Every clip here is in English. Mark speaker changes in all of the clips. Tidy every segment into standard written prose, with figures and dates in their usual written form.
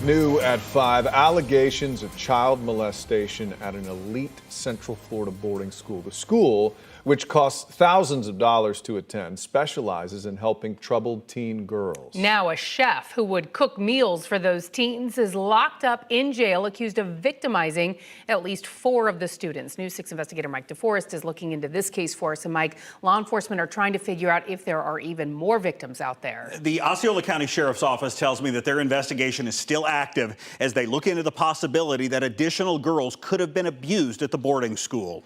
Speaker 1: New at 5, allegations of child molestation at an elite Central Florida boarding school. The school, which costs thousands of dollars to attend, specializes in helping troubled teen girls.
Speaker 2: Now a chef who would cook meals for those teens is locked up in jail, accused of victimizing at least 4 of the students. News 6 investigator Mike DeForest is looking into this case for us. And Mike, law enforcement are trying to figure out if there are even more victims out there.
Speaker 3: The Osceola County Sheriff's Office tells me that their investigation is still active as they look into the possibility that additional girls could have been abused at the boarding school.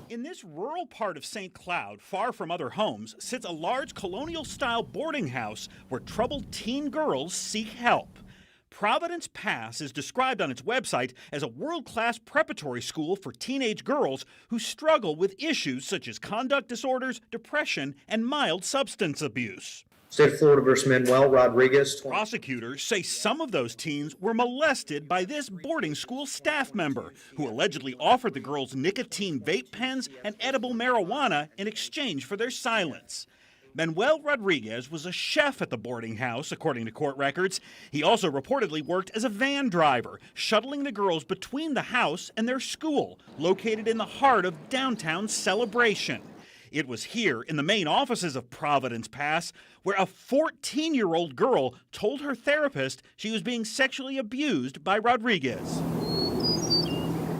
Speaker 3: In this rural part of St. Cloud, far from other homes, sits a large colonial-style boarding house where troubled teen girls seek help. Providence Pass is described on its website as a world-class preparatory school for teenage girls who struggle with issues such as conduct disorders, depression, and mild substance abuse.
Speaker 4: State of Florida versus Manuel Rodriguez.
Speaker 3: Prosecutors say some of those teens were molested by this boarding school staff member who allegedly offered the girls nicotine vape pens and edible marijuana in exchange for their silence. Manuel Rodriguez was a chef at the boarding house, according to court records. He also reportedly worked as a van driver, shuttling the girls between the house and their school, located in the heart of downtown Celebration. It was here in the main offices of Providence Pass where a 14-year-old girl told her therapist she was being sexually abused by Rodriguez.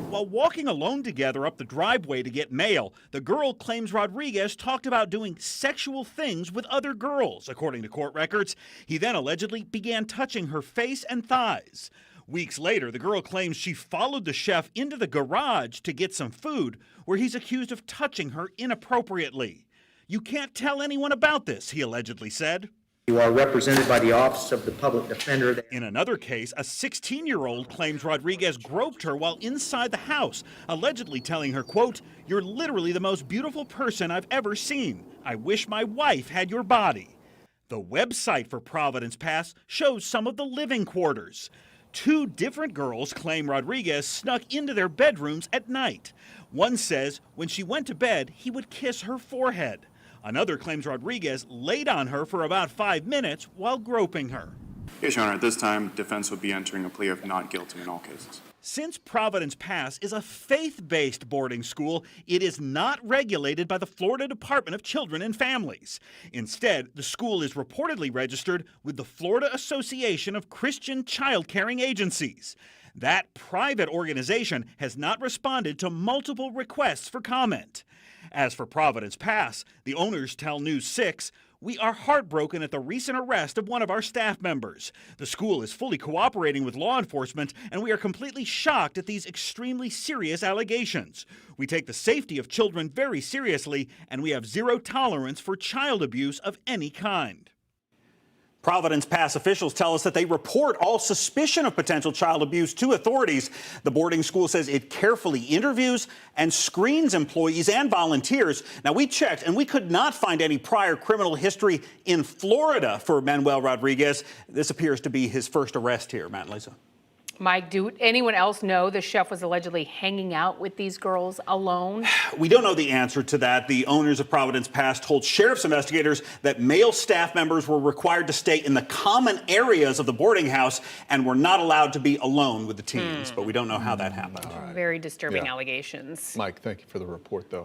Speaker 3: While walking alone together up the driveway to get mail, the girl claims Rodriguez talked about doing sexual things with other girls, according to court records. He then allegedly began touching her face and thighs. Weeks later, the girl claims she followed the chef into the garage to get some food, where he's accused of touching her inappropriately. "You can't tell anyone about this," he allegedly said.
Speaker 4: You are represented by the Office of the Public Defender.
Speaker 3: In another case, a 16-year-old claims Rodriguez groped her while inside the house, allegedly telling her, quote, "You're literally the most beautiful person I've ever seen. I wish my wife had your body." The website for Providence Pass shows some of the living quarters. 2 different girls claim Rodriguez snuck into their bedrooms at night. One says when she went to bed, he would kiss her forehead. Another claims Rodriguez laid on her for about 5 minutes while groping her.
Speaker 5: Yes, Your Honor, at this time, defense will be entering a plea of not guilty in all cases.
Speaker 3: Since Providence Pass is a faith-based boarding school, it is not regulated by the Florida Department of Children and Families. Instead, the school is reportedly registered with the Florida Association of Christian Child Caring Agencies. That private organization has not responded to multiple requests for comment. As for Providence Pass, the owners tell News 6, "We are heartbroken at the recent arrest of one of our staff members. The school is fully cooperating with law enforcement, and we are completely shocked at these extremely serious allegations. We take the safety of children very seriously, and we have zero tolerance for child abuse of any kind." Providence Pass officials tell us that they report all suspicion of potential child abuse to authorities. The boarding school says it carefully interviews and screens employees and volunteers. Now, we checked, and we could not find any prior criminal history in Florida for Manuel Rodriguez. This appears to be his first arrest here. Matt and Lisa.
Speaker 2: Mike, do anyone else know the chef was allegedly hanging out with these girls alone?
Speaker 3: We don't know the answer to that. The owners of Providence Pass told sheriff's investigators that male staff members were required to stay in the common areas of the boarding house and were not allowed to be alone with the teens. But we don't know how that happened.
Speaker 2: Very disturbing allegations.
Speaker 1: Mike, thank you for the report, though.